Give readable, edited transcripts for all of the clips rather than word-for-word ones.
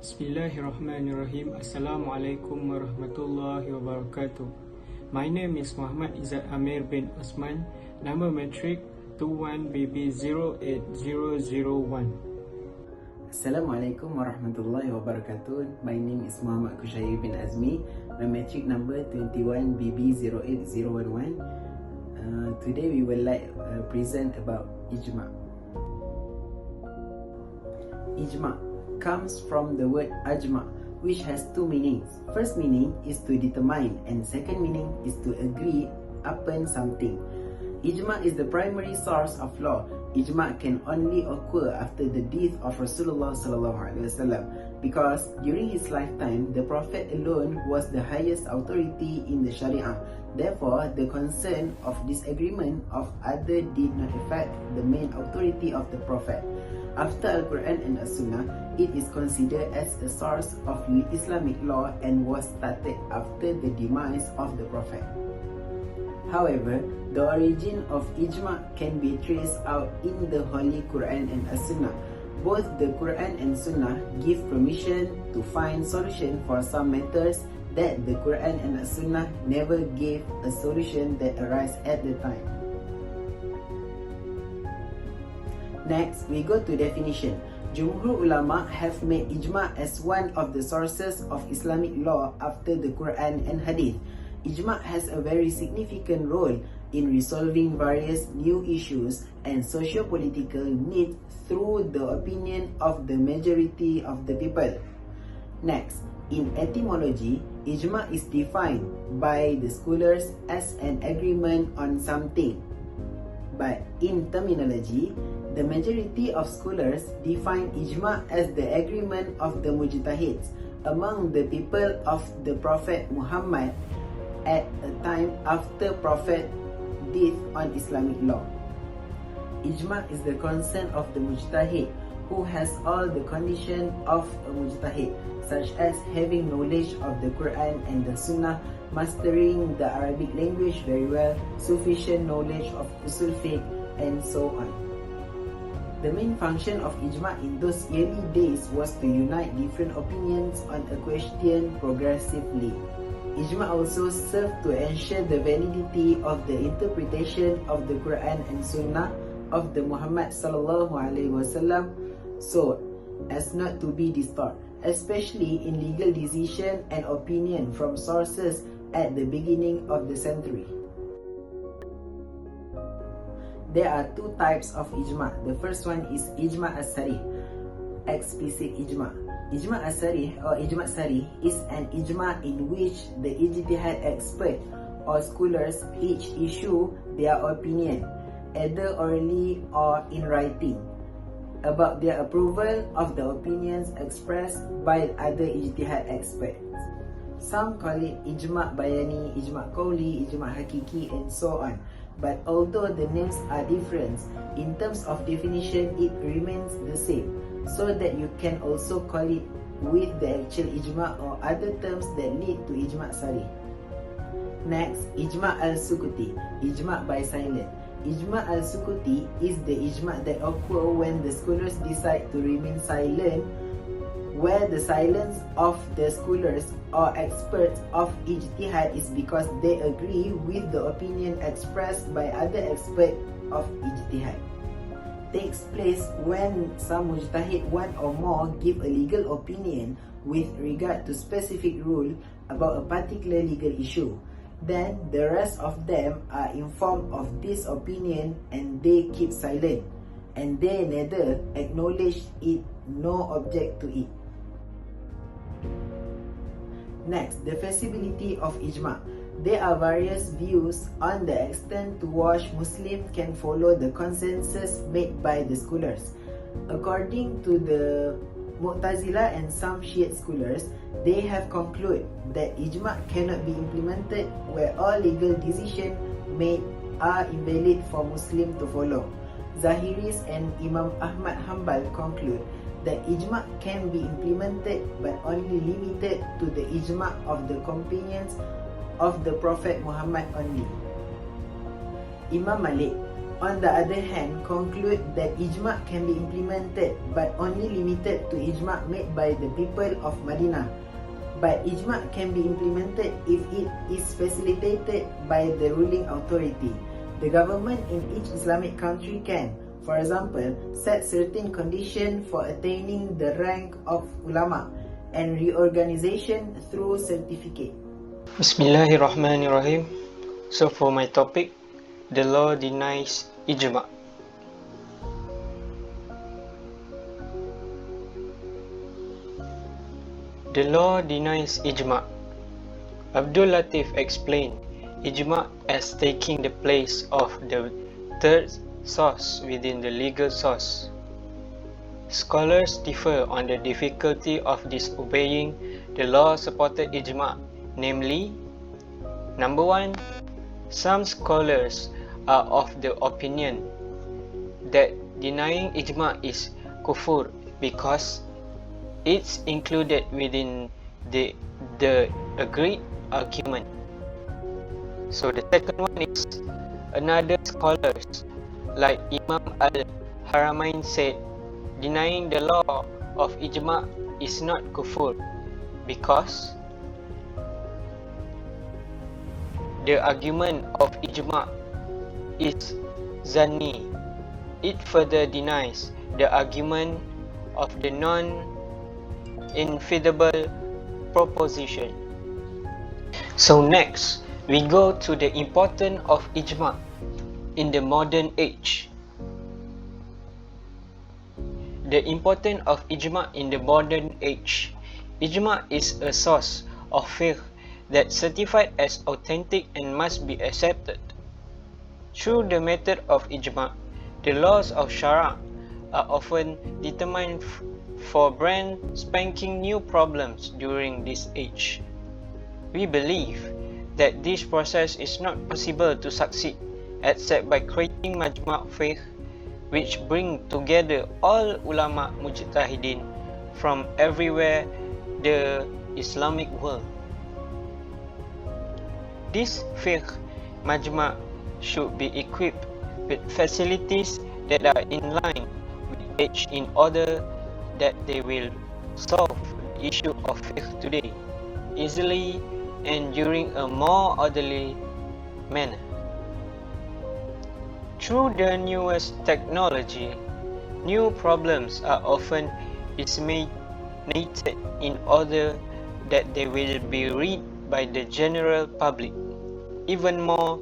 Bismillahirrahmanirrahim. Assalamualaikum warahmatullahi wabarakatuh. My name is Muhammad Izzat Amir bin Osman. Number matric 21BB08001. Assalamualaikum warahmatullahi wabarakatuh. My name is Muhammad Kushairi bin Azmi. My matric number 21BB08011. Today we will present about Ijma. Ijma comes from the word ajma, which has two meanings. First meaning is to determine, and second meaning is to agree upon something. Ijma is the primary source of law. Ijma can only occur after the death of Rasulullah SAW, because during his lifetime, the Prophet alone was the highest authority in the Sharia. Therefore, the concern of disagreement of other did not affect the main authority of the Prophet. After Al-Quran and As-Sunnah, it is considered as a source of Islamic law and was started after the demise of the Prophet. However, the origin of Ijma can be traced out in the Holy Quran and As-Sunnah. Both the Quran and Sunnah give permission to find solution for some matters that the Quran and As-Sunnah never gave a solution that arise at the time. Next, we go to definition. Jumhur ulama have made ijma as one of the sources of Islamic law after the Quran and Hadith. Ijma has a very significant role in resolving various new issues and socio-political needs through the opinion of the majority of the people. Next, in etymology, ijma is defined by the scholars as an agreement on something. But in terminology, the majority of scholars define ijma as the agreement of the mujtahids among the people of the Prophet Muhammad at a time after Prophet death on Islamic law. Ijma is the consent of the mujtahid who has all the conditions of a mujtahid, such as having knowledge of the Quran and the Sunnah, mastering the Arabic language very well, sufficient knowledge of Usul Fiqh, and so on. The main function of ijma in those early days was to unite different opinions on a question progressively. Ijma also served to ensure the validity of the interpretation of the Quran and Sunnah of the Muhammad SAW, so as not to be distorted, especially in legal decision and opinion from sources at the beginning of the century. There are two types of ijma. The first one is ijma as-sarih, explicit ijma. Ijma as-sarih or ijma sarih is an ijma in which the ijtihad expert or scholars each issue their opinion, either orally or in writing, about their approval of the opinions expressed by other ijtihad experts. Some call it ijma bayani, ijma qawli, ijma hakiki, and so on. But although the names are different, in terms of definition it remains the same, so that you can also call it with the actual ijma or other terms that lead to ijma sarih. Next, ijma al-sukuti, ijma by silence. Ijma al-sukuti is the ijma that occurs when the scholars decide to remain silent, where the silence of the scholars or experts of ijtihad is because they agree with the opinion expressed by other experts of ijtihad. Takes place when some mujtahid, one or more, give a legal opinion with regard to specific rule about a particular legal issue. Then the rest of them are informed of this opinion and they keep silent, and they neither acknowledge it nor object to it. Next, the feasibility of ijma. There are various views on the extent to which Muslims can follow the consensus made by the scholars. According to the Mu'tazila and some Shiite scholars, they have concluded that ijma cannot be implemented where all legal decisions made are invalid for Muslims to follow. Zahiris and Imam Ahmad Hanbal conclude that ijma can be implemented but only limited to the ijma of the companions of the Prophet Muhammad only. Imam Malik on the other hand, conclude that Ijma can be implemented but only limited to Ijma made by the people of Madinah. But Ijma can be implemented if it is facilitated by the ruling authority. The government in each Islamic country can, for example, set certain conditions for attaining the rank of ulama and reorganization through certificate. Bismillahirrahmanirrahim. So for my topic, the law denies Ijma. The law denies Ijma. Abdul Latif explained Ijma as taking the place of the third source within the legal source. Scholars differ on the difficulty of disobeying the law-supported Ijma, namely, number 1, some scholars are of the opinion that denying Ijma is kufur because it's included within the agreed argument. So the second one is another scholars like Imam al-Haramain said denying the law of Ijma is not kufur because the argument of Ijma is zanni. It further denies the argument of the non-infeasible proposition. So next, we go to the importance of Ijma in the modern age. The importance of Ijma in the modern age. Ijma is a source of fiqh that certified as authentic and must be accepted. Through the method of Ijma, the laws of Sharia are often determined for brand spanking new problems during this age. We believe that this process is not possible to succeed except by creating majma' fiqh which bring together all ulama mujtahidin from everywhere the Islamic world. This fiqh majma' should be equipped with facilities that are in line with age in order that they will solve the issue of fiqh today easily and during a more orderly manner. Through the newest technology, new problems are often disseminated in order that they will be read by the general public. Even more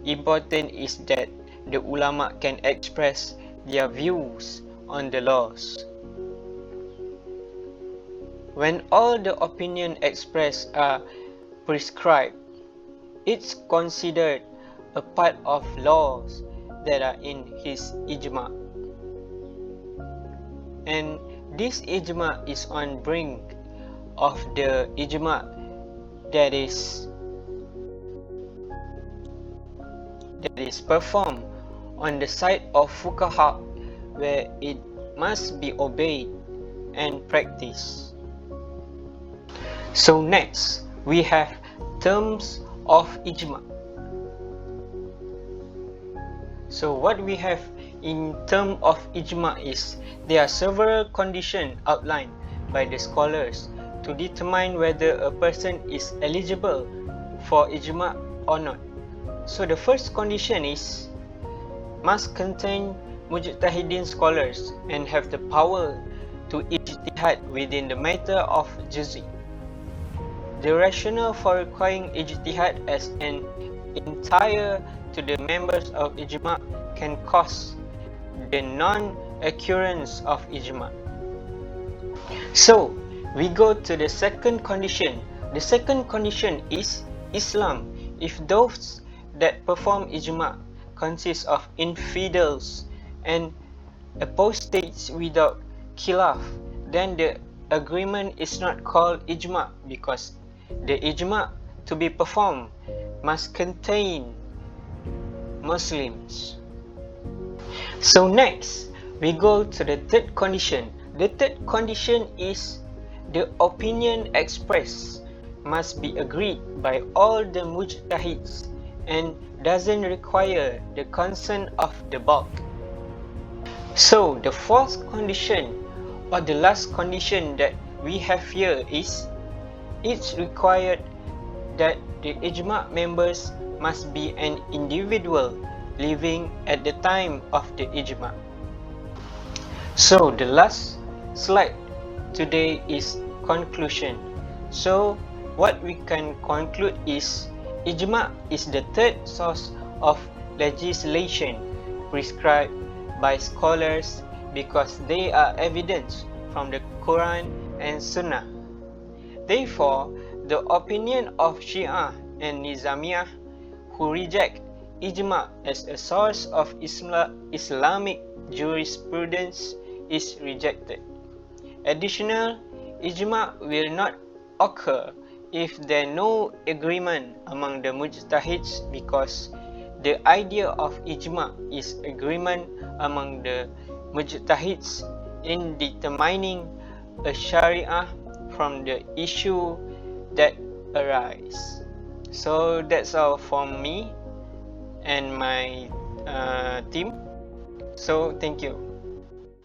important is that the ulama can express their views on the laws. When all the opinions expressed are prescribed, it's considered a part of laws that are in his ijma. And this ijma is on brink of the ijma that is performed on the side of fuqaha, where it must be obeyed and practiced. So next, we have terms of ijma. So what we have in terms of ijma is there are several conditions outlined by the scholars to determine whether a person is eligible for ijma or not. So the first condition is must contain mujtahidin scholars and have the power to ijtihad within the matter of juz'i. The rationale for requiring ijtihad as an entire to the members of ijma can cause the non-occurrence of ijma. So we go to the second condition. The second condition is Islam. If those that perform ijma consist of infidels and apostates without khilaf, then the agreement is not called ijma because the ijma to be performed must contain Muslims. So next, we go to the third condition. The third condition is the opinion expressed must be agreed by all the mujtahids and doesn't require the consent of the bulk. So the fourth condition or the last condition that we have here is it's required that the Ijma members must be an individual living at the time of the Ijma. So the last slide today is conclusion. So what we can conclude is Ijma is the third source of legislation prescribed by scholars because they are evidence from the Quran and Sunnah. Therefore, the opinion of Shia and Nizamiyah who reject Ijma as a source of Islamic jurisprudence is rejected. Additional, Ijma will not occur if there is no agreement among the mujtahids because the idea of Ijma is agreement among the mujtahids in determining a Sharia from the issue that arise. So that's all from me and my team. So thank you.